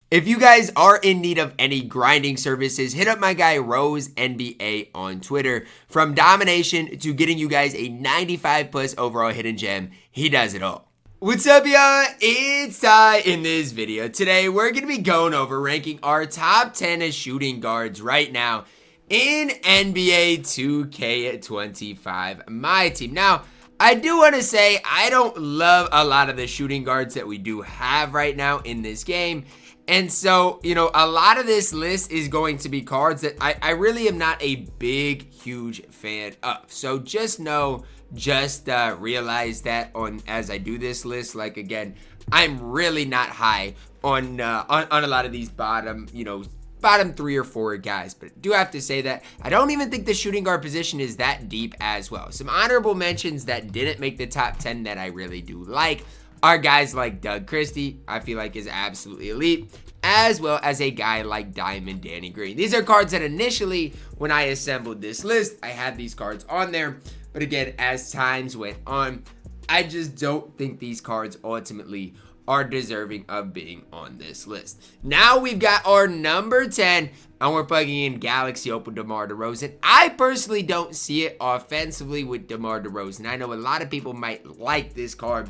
If you guys are in need of any grinding services, hit up my guy Rose NBA on Twitter. From domination to getting you guys a 95 plus overall hidden gem, he does it all. What's up, y'all? It's Ty. In this video today, we're going to be going over ranking our top 10 shooting guards right now in NBA 2K25 MyTEAM. Now, I do want to say I don't love a lot of the shooting guards that we do have right now in this game. And so, a lot of this list is going to be cards that I really am not a big, huge fan of. So just realize that as I do this list. Like, again, I'm really not high on a lot of these bottom 3 or 4 guys. But I do have to say that I don't even think the shooting guard position is that deep as well. Some honorable mentions that didn't make the top 10 that I really do like are guys like Doug Christie, I feel like is absolutely elite, as well as a guy like Diamond Danny Green. These are cards that initially, when I assembled this list, I had these cards on there. But again, as times went on, I just don't think these cards ultimately are deserving of being on this list. Now we've got our number 10, and we're plugging in Galaxy Opal DeMar DeRozan. I personally don't see it offensively with DeMar DeRozan. I know a lot of people might like this card.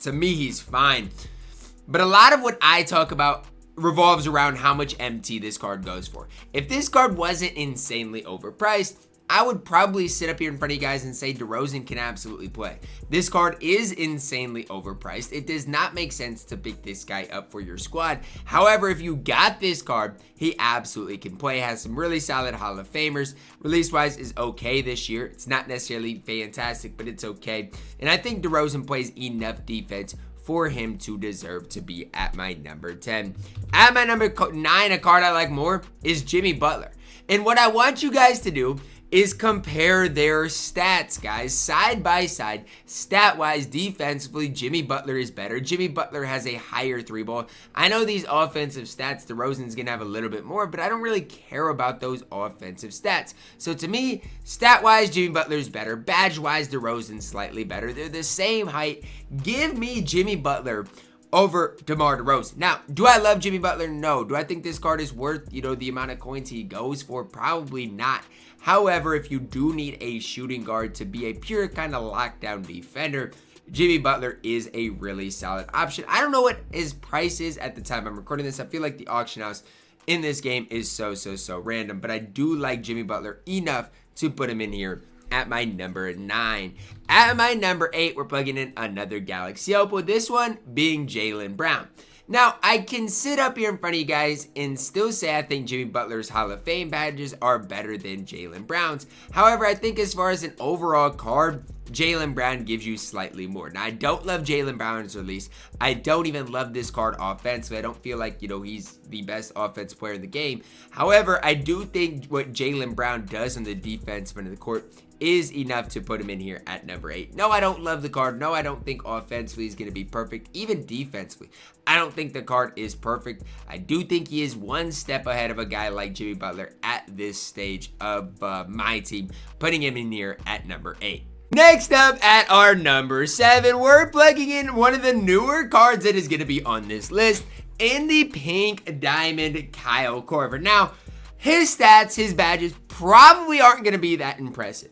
To me, he's fine. But a lot of what I talk about revolves around how much MT this card goes for. If this card wasn't insanely overpriced, I would probably sit up here in front of you guys and say DeRozan can absolutely play. This card is insanely overpriced. It does not make sense to pick this guy up for your squad. However, if you got this card, he absolutely can play. Has some really solid Hall of Famers. Release-wise is okay this year. It's not necessarily fantastic, but it's okay. And I think DeRozan plays enough defense for him to deserve to be at my number 10. At my number 9, a card I like more is Jimmy Butler. And what I want you guys to do is compare their stats, guys, side by side. Stat-wise, defensively, Jimmy Butler is better. Jimmy Butler has a higher 3-ball. I know these offensive stats, DeRozan's going to have a little bit more, but I don't really care about those offensive stats. So to me, stat-wise, Jimmy Butler's better. Badge-wise, DeRozan's slightly better. They're the same height. Give me Jimmy Butler over DeMar DeRozan. Now, do I love Jimmy Butler? No. Do I think this card is worth, the amount of coins he goes for? Probably not. However, if you do need a shooting guard to be a pure kind of lockdown defender, Jimmy Butler is a really solid option. I don't know what his price is at the time I'm recording this. I feel like the auction house in this game is so random, but I do like Jimmy Butler enough to put him in here at my number 9. At my number 8, we're plugging in another Galaxy Opal, this one being Jaylen Brown. Now, I can sit up here in front of you guys and still say I think Jimmy Butler's Hall of Fame badges are better than Jaylen Brown's. However, I think as far as an overall card, Jaylen Brown gives you slightly more. Now, I don't love Jaylen Brown's release. I don't even love this card offensively. I don't feel like, he's the best offensive player in the game. However, I do think what Jaylen Brown does on the defensive end of the court is enough to put him in here at number 8. No, I don't love the card. No, I don't think offensively he's going to be perfect. Even defensively, I don't think the card is perfect. I do think he is one step ahead of a guy like Jimmy Butler at this stage of my team, putting him in here at number 8. Next up at our number 7, we're plugging in one of the newer cards that is going to be on this list in the pink diamond Kyle Korver. Now, his stats, his badges probably aren't going to be that impressive.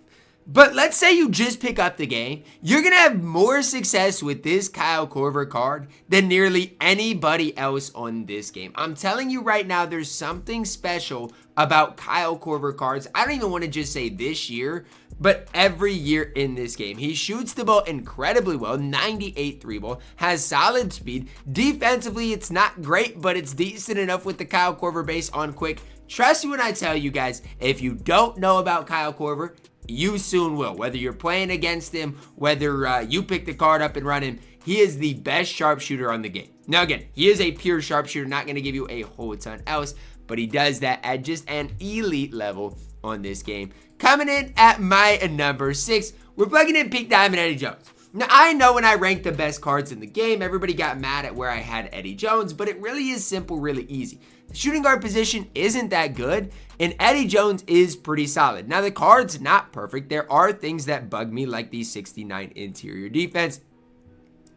But let's say you just pick up the game, you're going to have more success with this Kyle Korver card than nearly anybody else on this game. I'm telling you right now, there's something special about Kyle Korver cards. I don't even want to just say this year, but every year in this game. He shoots the ball incredibly well, 98 3-ball, has solid speed. Defensively, it's not great, but it's decent enough with the Kyle Korver base on quick. Trust me when I tell you guys, if you don't know about Kyle Korver, you soon will. Whether you're playing against him, whether you pick the card up and run him, he is the best sharpshooter on the game. Now again, he is a pure sharpshooter, not going to give you a whole ton else, but he does that at just an elite level on this game. Coming in at my number 6, we're plugging in Pink Diamond Eddie Jones. Now, I know when I ranked the best cards in the game, everybody got mad at where I had Eddie Jones, but it really is simple, really easy. The shooting guard position isn't that good, and Eddie Jones is pretty solid. Now, the card's not perfect. There are things that bug me, like the 69 interior defense.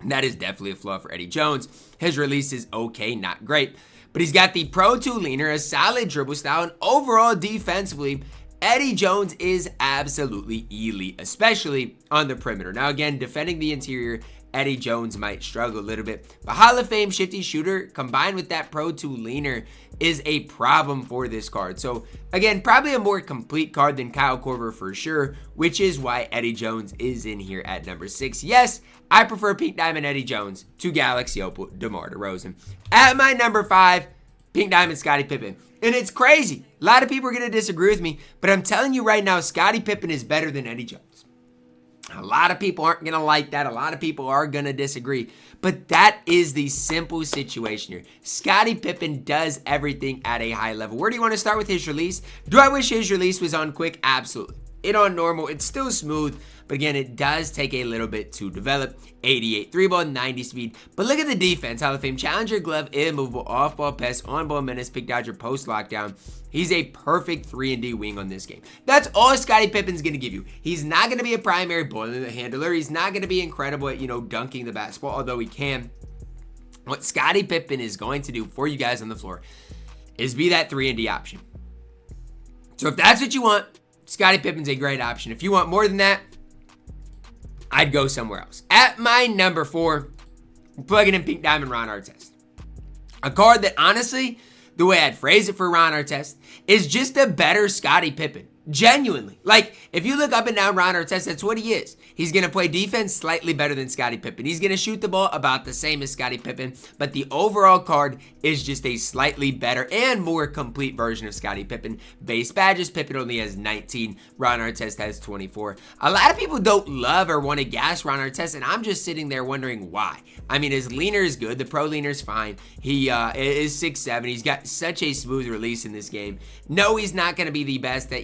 That is definitely a flaw for Eddie Jones. His release is okay, not great. but he's got the Pro 2 leaner, a solid dribble style, and overall defensively, Eddie Jones is absolutely elite, especially on the perimeter. Now again, defending the interior, Eddie Jones might struggle a little bit, but Hall of Fame shifty shooter combined with that Pro 2 leaner is a problem for this card. So again, probably a more complete card than Kyle Korver for sure, which is why Eddie Jones is in here at number 6. Yes, I prefer Pink Diamond Eddie Jones to Galaxy Opal DeMar DeRozan. At my number 5, Pink Diamond Scotty Pippen. And it's crazy. A lot of people are going to disagree with me, but I'm telling you right now, Scotty Pippen is better than Eddie Jones. A lot of people aren't going to like that. A lot of people are going to disagree. But that is the simple situation here. Scotty Pippen does everything at a high level. Where do you want to start with his release? Do I wish his release was on quick? Absolutely. It on normal, it's still smooth, but again, it does take a little bit to develop. 88 3-ball, 90 speed. But look at the defense. Hall of Fame challenger glove, immovable, off-ball pass, on-ball menace, pick dodger, post lockdown. He's a perfect 3-and-D wing on this game. That's all Scottie Pippen's going to give you. He's not going to be a primary ball handler. He's not going to be incredible at, dunking the basketball, although he can. What Scottie Pippen is going to do for you guys on the floor is be that 3-and-D option. So if that's what you want, Scottie Pippen's a great option. If you want more than that, I'd go somewhere else. At my number 4, we're plugging in Pink Diamond Ron Artest. A card that honestly, the way I'd phrase it for Ron Artest, is just a better Scottie Pippen. Genuinely. Like, if you look up and down Ron Artest, that's what he is. He's going to play defense slightly better than Scottie Pippen. He's going to shoot the ball about the same as Scottie Pippen, but the overall card is just a slightly better and more complete version of Scottie Pippen. Base badges, Pippen only has 19. Ron Artest has 24. A lot of people don't love or want to gas Ron Artest, and I'm just sitting there wondering why. I mean, his leaner is good. The pro leaner is fine. He is 6'7". He's got such a smooth release in this game. No, he's not going to be the best at,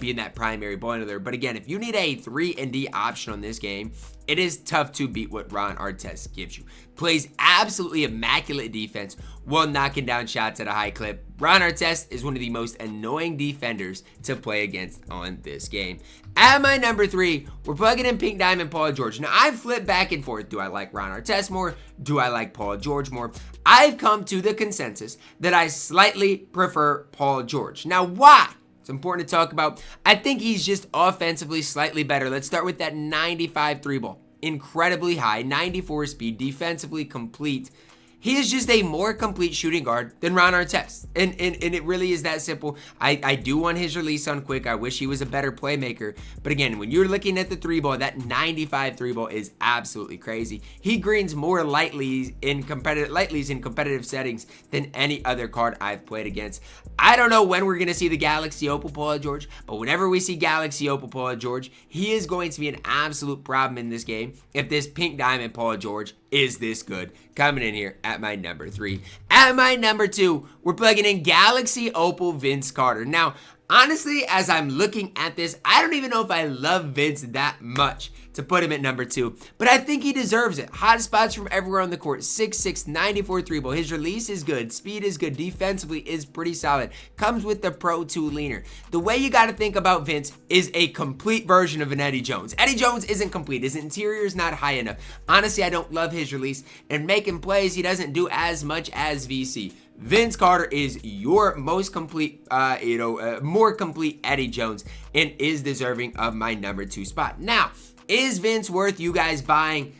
being that primary ball handler. But again, if you need a 3-and-D option on this game, it is tough to beat what Ron Artest gives you. Plays absolutely immaculate defense while knocking down shots at a high clip. Ron Artest is one of the most annoying defenders to play against on this game. At my number 3, we're plugging in Pink Diamond Paul George. Now, I've flipped back and forth. Do I like Ron Artest more? Do I like Paul George more? I've come to the consensus that I slightly prefer Paul George. Now, why? It's important to talk about. I think he's just offensively slightly better. Let's start with that 95 3-ball. Incredibly high, 94 speed, defensively complete. He is just a more complete shooting guard than Ron Artest. And it really is that simple. I do want his release on quick. I wish he was a better playmaker. But again, when you're looking at the 3-ball, that 95 3-ball is absolutely crazy. He greens more lightly in competitive settings than any other card I've played against. I don't know when we're going to see the Galaxy Opal Paul George, but whenever we see Galaxy Opal Paul George, he is going to be an absolute problem in this game if this Pink Diamond Paul George is this good. Coming in here at my number 3. At my number 2, we're plugging in Galaxy Opal Vince Carter. Now, honestly, as I'm looking at this, I don't even know if I love Vince that much to put him at number 2, but I think he deserves it. Hot spots from everywhere on the court. 6'6", 94 3-ball. His release is good. Speed is good. Defensively is pretty solid. Comes with the Pro 2 leaner. The way you got to think about Vince is a complete version of an Eddie Jones. Eddie Jones isn't complete. His interior is not high enough. Honestly, I don't love his release. And making plays, he doesn't do as much as VC. Vince Carter is your most complete, more complete Eddie Jones and is deserving of my number 2 spot. Now, is Vince worth you guys buying?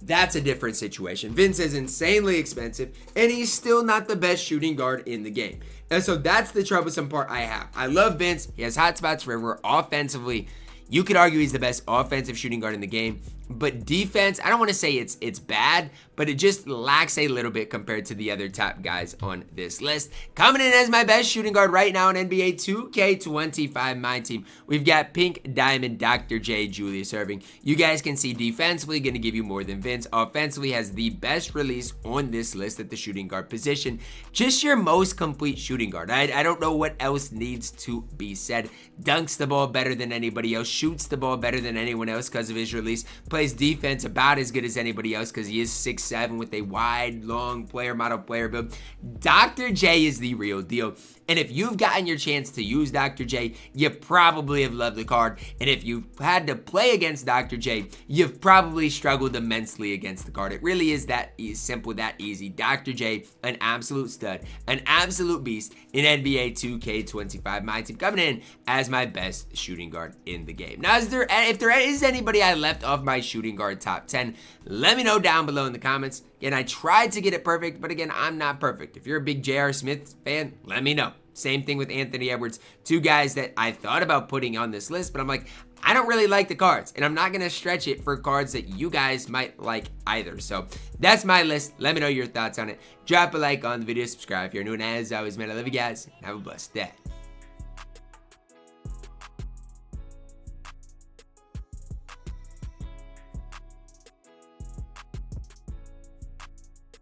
That's a different situation. Vince is insanely expensive, and he's still not the best shooting guard in the game. And so that's the troublesome part I have. I love Vince. He has hot spots for everywhere. Offensively, you could argue he's the best offensive shooting guard in the game. But defense, I don't want to say it's bad, but it just lacks a little bit compared to the other top guys on this list. Coming in as my best shooting guard right now in NBA 2K25 MyTEAM, we've got Pink Diamond Dr. J Julius Erving. You guys can see defensively going to give you more than Vince. Offensively has the best release on this list at the shooting guard position. Just your most complete shooting guard. I don't know what else needs to be said. Dunks the ball better than anybody else. Shoots the ball better than anyone else because of his release. plays defense about as good as anybody else because he is 6'7" with a wide, long player model player build. Dr. J is the real deal. And if you've gotten your chance to use Dr. J, you probably have loved the card. And if you've had to play against Dr. J, you've probably struggled immensely against the card. It really is that simple, that easy. Dr. J, an absolute stud, an absolute beast in NBA 2K25 MyTEAM, coming in as my best shooting guard in the game. Now, if there is anybody I left off my shooting guard top 10, let me know down below in the comments. Again, I tried to get it perfect, but again, I'm not perfect. If you're a big J.R. Smith fan, let me know. Same thing with Anthony Edwards. Two guys that I thought about putting on this list, but I'm like, I don't really like the cards, and I'm not going to stretch it for cards that you guys might like either. So that's my list. Let me know your thoughts on it. Drop a like on the video, subscribe if you're new, and as always, man, I love you guys. Have a blessed day.